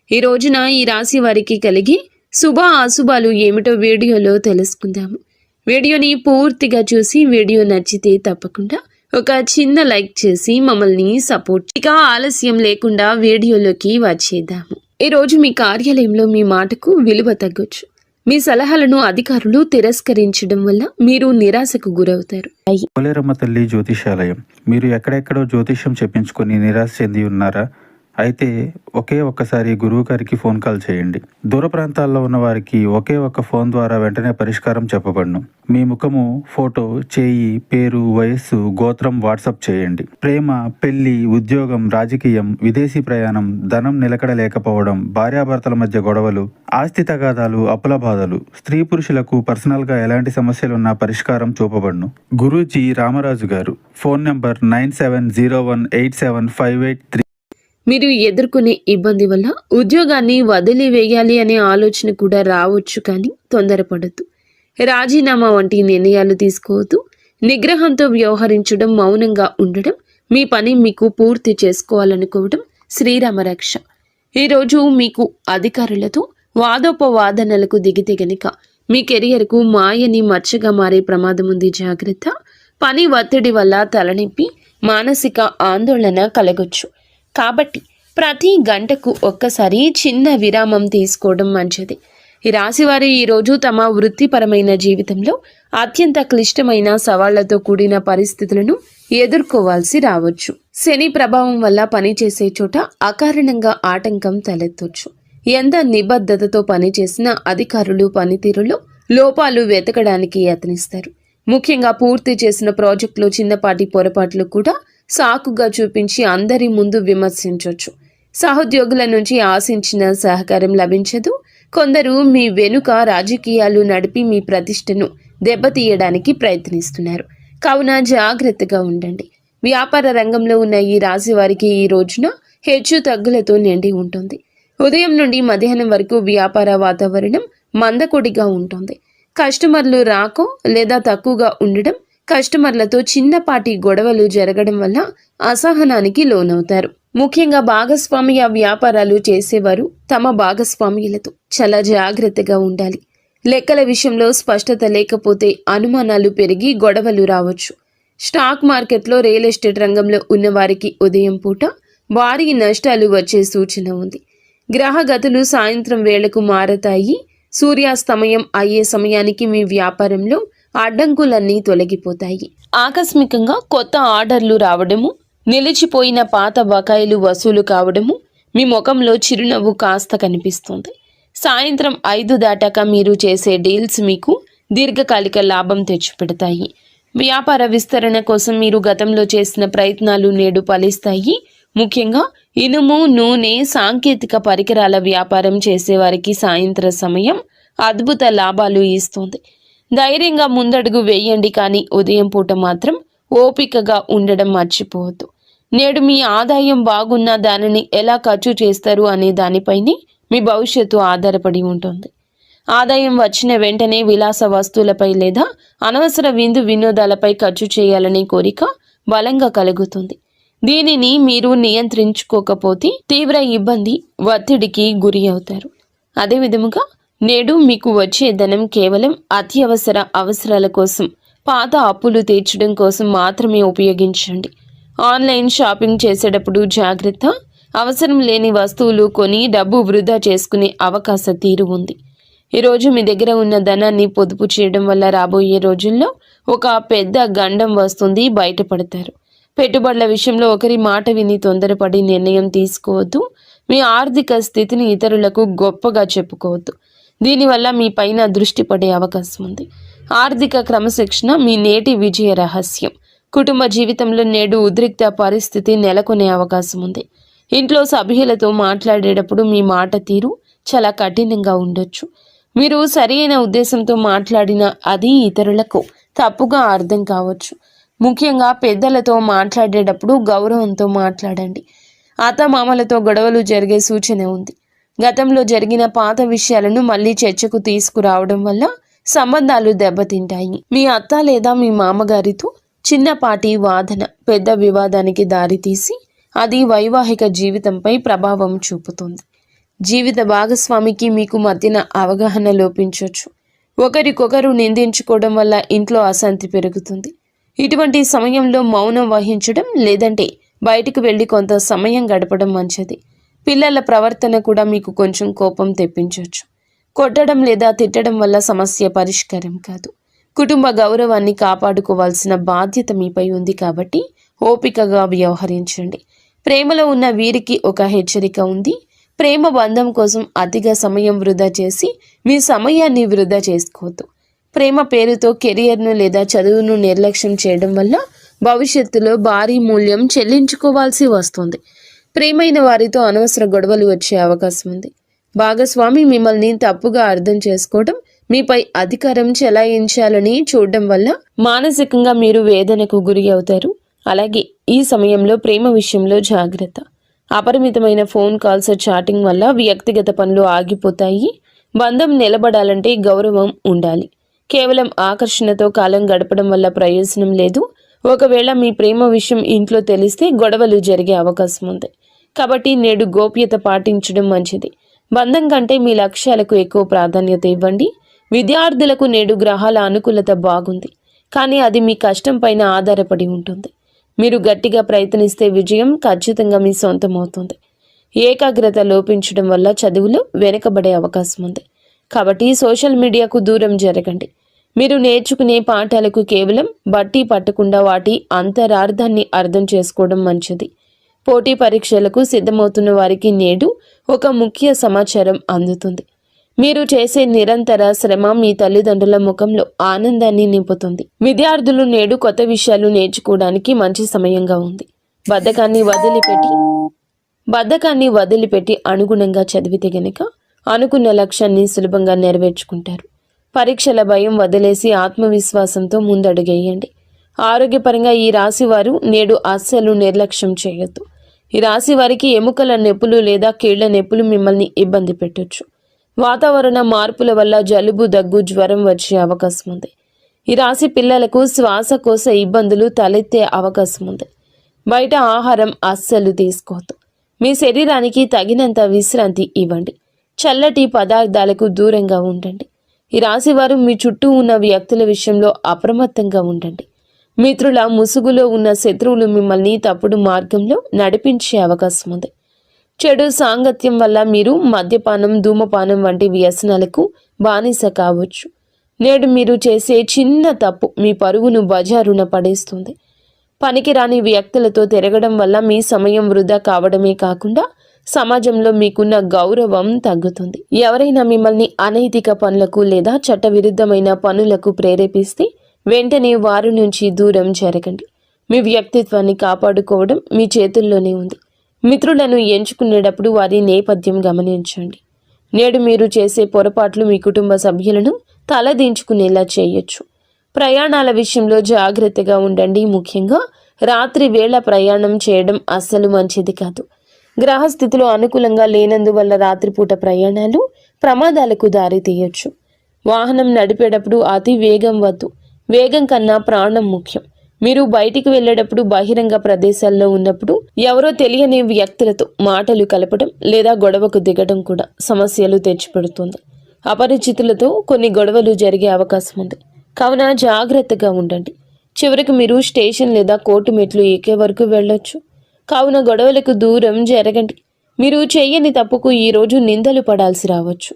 ఈ రోజున ఈ రాశి వారికి కలిగి శుభ అశుభాలు ఏమిటో వీడియోలో తెలుసుకుందాము. వీడియోని పూర్తిగా చూసి వీడియో నచ్చితే తప్పకుండా ఒక చిన్న లైక్ చేసి మమ్మల్ని సపోర్ట్. ఇక ఆలస్యం లేకుండా వీడియోలోకి వచ్చేద్దాము. ఈరోజు మీ కార్యాలయంలో మీ మాటకు విలువ తగ్గొచ్చు. మీ సలహాలను అధికారులు తిరస్కరించడం వల్ల మీరు నిరాశకు గురవుతారు. పోలేరమ్మ తల్లి జ్యోతిషాలయం. మీరు ఎక్కడెక్కడో జ్యోతిష్యం చెప్పించుకొని నిరాశ చెంది ఉన్నారా? అయితే ఒక్కసారి గురువు గారికి ఫోన్ కాల్ చేయండి. దూర ప్రాంతాల్లో ఉన్న వారికి ఒకే ఒక్క ఫోన్ ద్వారా వెంటనే పరిష్కారం చెప్పబడును. మీ ముఖము, ఫోటో, చేయి, పేరు, వయస్సు, గోత్రం వాట్సాప్ చేయండి. ప్రేమ, పెళ్లి, ఉద్యోగం, రాజకీయం, విదేశీ ప్రయాణం, ధనం నిలకడ లేకపోవడం, భార్యాభర్తల మధ్య గొడవలు, ఆస్తి తగాదాలు, అప్పుల బాధలు, స్త్రీ పురుషులకు పర్సనల్ గా ఎలాంటి సమస్యలున్నా పరిష్కారం చూపబడును. గురూజీ రామరాజు గారు. Phone number 9701875883. మీరు ఎదుర్కొనే ఇబ్బంది వల్ల ఉద్యోగాన్ని వదిలివేయాలి అనే ఆలోచన కూడా రావచ్చు, కానీ తొందరపడద్దు. రాజీనామా వంటి నిర్ణయాలు తీసుకోవద్దు. నిగ్రహంతో వ్యవహరించడం, మౌనంగా ఉండడం, మీ పని మీకు పూర్తి చేసుకోవాలనుకోవడం శ్రీరామరక్ష. ఈరోజు మీకు అధికారులతో వాదోపవాదనలకు దిగితే గనుక మీ కెరియర్కు మాయని మచ్చగా మారే ప్రమాదం ఉంది. జాగ్రత్త. పని ఒత్తిడి వల్ల తలనొప్పి, మానసిక ఆందోళన కలగొచ్చు. కాబట్టి ప్రతి గంటకు ఒక్కసారి చిన్న విరామం తీసుకోవడం మంచిది. ఈ రాశివారు ఈరోజు తమ వృత్తిపరమైన జీవితంలో అత్యంత క్లిష్టమైన సవాళ్లతో కూడిన పరిస్థితులను ఎదుర్కోవాల్సి రావచ్చు. శని ప్రభావం వల్ల పనిచేసే చోట అకారణంగా ఆటంకం తలెత్తొచ్చు. ఎంత నిబద్ధతతో పనిచేసిన అధికారులు పనితీరులో లోపాలు వెతకడానికి యత్నిస్తారు. ముఖ్యంగా పూర్తి చేసిన ప్రాజెక్టులో చిన్నపాటి పొరపాట్లు కూడా సాకుగా చూపించి అందరి ముందు విమర్శించవచ్చు. సహోద్యోగుల నుంచి ఆశించిన సహకారం లభించదు. కొందరు మీ వెనుక రాజకీయాలు నడిపి మీ ప్రతిష్టను దెబ్బతీయడానికి ప్రయత్నిస్తున్నారు. కావున జాగ్రత్తగా ఉండండి. వ్యాపార రంగంలో ఉన్న ఈ రాశి వారికి ఈ రోజున హెచ్చు తగ్గులతో నిండి ఉంటుంది. ఉదయం నుండి మధ్యాహ్నం వరకు వ్యాపార వాతావరణం మందకొడిగా ఉంటుంది. కస్టమర్లు రాకో లేదా తక్కువగా ఉండడం, కస్టమర్లతో చిన్నపాటి గొడవలు జరగడం వల్ల అసహనానికి లోనవుతారు. ముఖ్యంగా భాగస్వామ్య వ్యాపారాలు చేసేవారు తమ భాగస్వామ్యులతో చాలా జాగ్రత్తగా ఉండాలి. లెక్కల విషయంలో స్పష్టత లేకపోతే అనుమానాలు పెరిగి గొడవలు రావచ్చు. స్టాక్ మార్కెట్లో, రియల్ ఎస్టేట్ రంగంలో ఉన్న వారికి ఉదయం పూట భారీ నష్టాలు వచ్చే సూచన ఉంది. గ్రహగతులు సాయంత్రం వేళకు మారతాయి. సూర్యాస్తమయం అయ్యే సమయానికి మీ వ్యాపారంలో అడ్డంకులన్నీ తొలగిపోతాయి. ఆకస్మికంగా కొత్త ఆర్డర్లు రావడము, నిలిచిపోయిన పాత బకాయిలు వసూలు కావడము, మీ ముఖంలో చిరునవ్వు కాస్త కనిపిస్తుంది. సాయంత్రం 5 దాటాక మీరు చేసే డీల్స్ మీకు దీర్ఘకాలిక లాభం తెచ్చిపెడతాయి. వ్యాపార విస్తరణ కోసం మీరు గతంలో చేసిన ప్రయత్నాలు నేడు ఫలిస్తాయి. ముఖ్యంగా ఇనుము, నూనె, సాంకేతిక పరికరాల వ్యాపారం చేసేవారికి సాయంత్ర సమయం అద్భుత లాభాలు ఇస్తుంది. ధైర్యంగా ముందడుగు వేయండి, కానీ ఉదయం పూట మాత్రం ఓపికగా ఉండడం మర్చిపోవద్దు. నేడు మీ ఆదాయం బాగున్నా దానిని ఎలా ఖర్చు చేస్తారు అనే దానిపైనే మీ భవిష్యత్తు ఆధారపడి ఉంటుంది. ఆదాయం వచ్చిన వెంటనే విలాస వస్తువులపై లేదా అనవసర వినోదాలపై ఖర్చు చేయాలనే కోరిక బలంగా కలుగుతుంది. దీనిని మీరు నియంత్రించుకోకపోతే తీవ్ర ఇబ్బంది, ఒత్తిడికి గురి అవుతారు. అదే విధముగా నేడు మీకు వచ్చే ధనం కేవలం అత్యవసర అవసరాల కోసం, పాత అప్పులు తీర్చడం కోసం మాత్రమే ఉపయోగించండి. ఆన్లైన్ షాపింగ్ చేసేటప్పుడు జాగ్రత్త. అవసరం లేని వస్తువులు కొని డబ్బు వృధా చేసుకునే అవకాశ తీరు ఉంది. ఈరోజు మీ దగ్గర ఉన్న ధనాన్ని పొదుపు చేయడం వల్ల రాబోయే రోజుల్లో ఒక పెద్ద గండం వస్తుంది, బయటపడతారు. పెట్టుబడుల విషయంలో ఒకరి మాట విని తొందరపడి నిర్ణయం తీసుకోవద్దు. మీ ఆర్థిక స్థితిని ఇతరులకు గొప్పగా చెప్పుకోవద్దు. దీనివల్ల మీ పైన దృష్టి పడే అవకాశం ఉంది. ఆర్థిక క్రమశిక్షణ మీ నేటి విజయ రహస్యం. కుటుంబ జీవితంలో నేడు ఉద్రిక్త పరిస్థితి నెలకొనే అవకాశం ఉంది. ఇంట్లో సభ్యులతో మాట్లాడేటప్పుడు మీ మాట తీరు చాలా కఠినంగా ఉండొచ్చు. మీరు సరైన ఉద్దేశంతో మాట్లాడిన అది ఇతరులకు తప్పుగా అర్థం కావచ్చు. ముఖ్యంగా పెద్దలతో మాట్లాడేటప్పుడు గౌరవంతో మాట్లాడండి. అత్తమామలతో గొడవలు జరిగే సూచన ఉంది. గతంలో జరిగిన పాత విషయాలను మళ్ళీ చర్చకు తీసుకురావడం వల్ల సంబంధాలు దెబ్బతింటాయి. మీ అత్త లేదా మీ మామగారితో చిన్నపాటి వాదన పెద్ద వివాదానికి దారితీసి అది వైవాహిక జీవితంపై ప్రభావం చూపుతుంది. జీవిత భాగస్వామికి మీకు మధ్యన అవగాహన లోపించవచ్చు. ఒకరికొకరు నిందించుకోవడం వల్ల ఇంట్లో అశాంతి పెరుగుతుంది. ఇటువంటి సమయంలో మౌనం వహించడం లేదంటే బయటకు వెళ్ళి కొంత సమయం గడపడం మంచిది. పిల్లల ప్రవర్తన కూడా మీకు కొంచెం కోపం తెప్పించవచ్చు. కొట్టడం లేదా తిట్టడం వల్ల సమస్య పరిష్కారం కాదు. కుటుంబ గౌరవాన్ని కాపాడుకోవాల్సిన బాధ్యత మీపై ఉంది కాబట్టి ఓపికగా వ్యవహరించండి. ప్రేమలో ఉన్న వీరికి ఒక హెచ్చరిక ఉంది. ప్రేమ బంధం కోసం అతిగా సమయం వృధా చేసి మీ సమయాన్ని వృధా చేసుకోవద్దు. ప్రేమ పేరుతో కెరియర్ను లేదా చదువును నిర్లక్ష్యం చేయడం వల్ల భవిష్యత్తులో భారీ మూల్యం చెల్లించుకోవాల్సి వస్తుంది. ప్రేమైన వారితో అనవసర గొడవలు వచ్చే అవకాశం ఉంది. భాగస్వామి మిమ్మల్ని తప్పుగా అర్థం చేసుకోవడం, మీపై అధికారం చెలాయించాలని చూడడం వల్ల మానసికంగా మీరు వేదనకు గురి అవుతారు. అలాగే ఈ సమయంలో ప్రేమ విషయంలో జాగ్రత్త. అపరిమితమైన ఫోన్ కాల్స్, చాటింగ్ వల్ల వ్యక్తిగత పనులు ఆగిపోతాయి. బంధం నిలబడాలంటే గౌరవం ఉండాలి. కేవలం ఆకర్షణతో కాలం గడపడం వల్ల ప్రయోజనం లేదు. ఒకవేళ మీ ప్రేమ విషయం ఇంట్లో తెలిస్తే గొడవలు జరిగే అవకాశం ఉంది. కాబట్టి నేడు గోప్యత పాటించడం మంచిది. బంధం కంటే మీ లక్ష్యాలకు ఎక్కువ ప్రాధాన్యత ఇవ్వండి. విద్యార్థులకు నేడు గ్రహాల అనుకూలత బాగుంది, కానీ అది మీ కష్టం పైన ఆధారపడి ఉంటుంది. మీరు గట్టిగా ప్రయత్నిస్తే విజయం ఖచ్చితంగా మీ సొంతం అవుతుంది. ఏకాగ్రత లోపించడం వల్ల చదువులో వెనుకబడే అవకాశం ఉంది. కాబట్టి సోషల్ మీడియాకు దూరం జరగండి. మీరు నేర్చుకునే పాఠాలకు కేవలం బట్టి పట్టకుండా వాటి అంతరార్థాన్ని అర్థం చేసుకోవడం మంచిది. పోటీ పరీక్షలకు సిద్ధమవుతున్న వారికి నేడు ఒక ముఖ్య సమాచారం అందుతుంది. మీరు చేసే నిరంతర శ్రమ మీ తల్లిదండ్రుల ముఖంలో ఆనందాన్ని నింపుతుంది. విద్యార్థులు నేడు కొత్త విషయాలు నేర్చుకోవడానికి మంచి సమయంగా ఉంది. బద్ధకాన్ని వదిలిపెట్టి అనుగుణంగా చదివితే గనక అనుకున్న లక్ష్యాన్ని సులభంగా నెరవేర్చుకుంటారు. పరీక్షల భయం వదిలేసి ఆత్మవిశ్వాసంతో ముందడుగేయండి. ఆరోగ్యపరంగా ఈ రాశి వారు నేడు అస్సలు నిర్లక్ష్యం చేయొద్దు. ఈ రాశి వారికి ఎముకల నొప్పులు లేదా కీళ్ల నొప్పులు మిమ్మల్ని ఇబ్బంది పెట్టొచ్చు. వాతావరణ మార్పుల వల్ల జలుబు, దగ్గు, జ్వరం వచ్చే అవకాశం ఉంది. ఈ రాశి పిల్లలకు శ్వాసకోశ ఇబ్బందులు తలెత్తే అవకాశం ఉంది. బయట ఆహారం అస్సలు తీసుకోవద్దు. మీ శరీరానికి తగినంత విశ్రాంతి ఇవ్వండి. చల్లటి పదార్థాలకు దూరంగా ఉండండి. ఈ రాశి వారు మీ చుట్టూ ఉన్న వ్యక్తుల విషయంలో అప్రమత్తంగా ఉండండి. మిత్రుల ముసుగులో ఉన్న శత్రువులు మిమ్మల్ని తప్పుడు మార్గంలో నడిపించే అవకాశం ఉంది. చెడు సాంగత్యం వల్ల మీరు మద్యపానం, ధూమపానం వంటి వ్యసనాలకు బానిస కావచ్చు. నేడు మీరు చేసే చిన్న తప్పు మీ పరువును బజారున పడేస్తుంది. పనికిరాని వ్యక్తులతో తిరగడం వల్ల మీ సమయం వృధా కావడమే కాకుండా సమాజంలో మీకున్న గౌరవం తగ్గుతుంది. ఎవరైనా మిమ్మల్ని అనైతిక పనులకు లేదా చట్టవిరుద్ధమైన పనులకు ప్రేరేపిస్తే వెంటనే వారి నుంచి దూరం జరగండి. మీ వ్యక్తిత్వాన్ని కాపాడుకోవడం మీ చేతుల్లోనే ఉంది. మిత్రులను ఎంచుకునేటప్పుడు వారి నేపథ్యం గమనించండి. నేడు మీరు చేసే పొరపాట్లు మీ కుటుంబ సభ్యులను తలదించుకునేలా చేయొచ్చు. ప్రయాణాల విషయంలో జాగ్రత్తగా ఉండండి. ముఖ్యంగా రాత్రి వేళ ప్రయాణం చేయడం అస్సలు మంచిది కాదు. గ్రహస్థితులు అనుకూలంగా లేనందువల్ల రాత్రిపూట ప్రయాణాలు ప్రమాదాలకు దారితీయొచ్చు. వాహనం నడిపేటప్పుడు అతి వేగం వద్దు. వేగం కన్నా ప్రాణం ముఖ్యం. మీరు బయటికి వెళ్ళేటప్పుడు బహిరంగ ప్రదేశాల్లో ఉన్నప్పుడు ఎవరో తెలియని వ్యక్తులతో మాటలు కలపడం లేదా గొడవకు దిగడం కూడా సమస్యలు తెచ్చిపెడుతుంది. అపరిచితులతో కొన్ని గొడవలు జరిగే అవకాశం ఉంది. కావున జాగ్రత్తగా ఉండండి. చివరికి మీరు స్టేషన్ లేదా కోర్టు మెట్లు ఎక్కే వరకు వెళ్ళొచ్చు. కావున గొడవలకు దూరం జరగండి. మీరు చేయని తప్పుకు ఈరోజు నిందలు పడాల్సి రావచ్చు.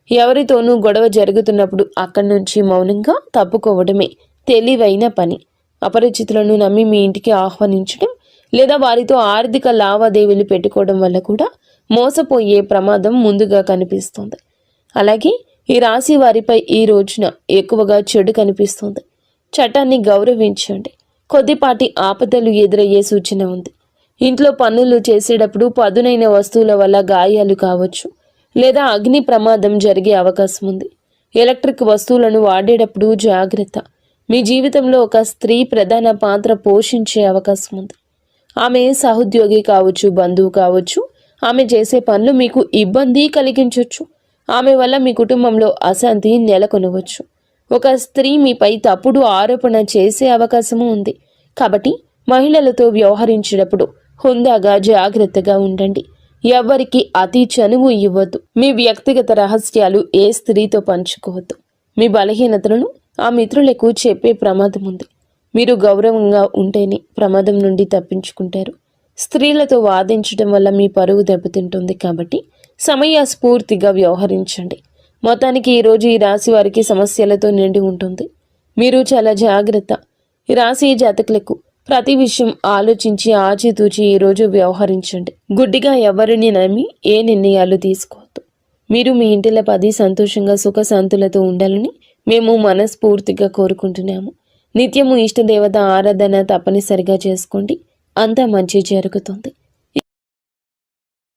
ఎవరితోనూ గొడవ జరుగుతున్నప్పుడు అక్కడి నుంచి మౌనంగా తప్పుకోవడమే తెలివైన పని. అపరిచితులను నమ్మి మీ ఇంటికి ఆహ్వానించడం లేదా వారితో ఆర్థిక లావాదేవీలు పెట్టుకోవడం వల్ల కూడా మోసపోయే ప్రమాదం ముందుగా కనిపిస్తుంది. అలాగే ఈ రాశి వారిపై ఈ రోజున ఎక్కువగా చెడు కనిపిస్తుంది. చట్టాన్ని గౌరవించండి. కొద్దిపాటి ఆపదలు ఎదురయ్యే సూచన ఉంది. ఇంట్లో పనులు చేసేటప్పుడు పదునైన వస్తువుల వల్ల గాయాలు కావచ్చు లేదా అగ్ని ప్రమాదం జరిగే అవకాశం ఉంది. ఎలక్ట్రిక్ వస్తువులను వాడేటప్పుడు జాగ్రత్త. మీ జీవితంలో ఒక స్త్రీ ప్రధాన పాత్ర పోషించే అవకాశం ఉంది. ఆమె సహోద్యోగి కావచ్చు, బంధువు కావచ్చు. ఆమె చేసే పనులు మీకు ఇబ్బంది కలిగించవచ్చు. ఆమె వల్ల మీ కుటుంబంలో అశాంతి నెలకొనవచ్చు. ఒక స్త్రీ మీపై తప్పుడు ఆరోపణ చేసే అవకాశము ఉంది. కాబట్టి మహిళలతో వ్యవహరించేటప్పుడు హుందాగా జాగ్రత్తగా ఉండండి. ఎవరికి అతి చనువు ఇవ్వద్దు. మీ వ్యక్తిగత రహస్యాలు ఏ స్త్రీతో పంచుకోవద్దు. మీ బలహీనతలను ఆ మిత్రులకు చెప్పే ప్రమాదం ఉంది. మీరు గౌరవంగా ఉంటేనే ప్రమాదం నుండి తప్పించుకుంటారు. స్త్రీలతో వాదించడం వల్ల మీ పరువు దెబ్బతింటుంది కాబట్టి సమయస్ఫూర్తిగా వ్యవహరించండి. మొత్తానికి ఈరోజు ఈ రాశి వారికి సమస్యలతో నిండి ఉంటుంది. మీరు చాలా జాగ్రత్త. ఈ రాశి జాతకులకు ప్రతి విషయం ఆలోచించి ఆచితూచి ఈరోజు వ్యవహరించండి. గుడ్డిగా ఎవరిని నమ్మి ఏ నిర్ణయాలు తీసుకోవద్దు. మీరు మీ ఇంటిలో 10 సంతోషంగా సుఖశాంతులతో ఉండాలని మేము మనస్ఫూర్తిగా కోరుకుంటున్నాము. నిత్యము ఇష్టదేవత ఆరాధన తప్పనిసరిగా చేసుకోండి. అంతా మంచి జరుగుతుంది.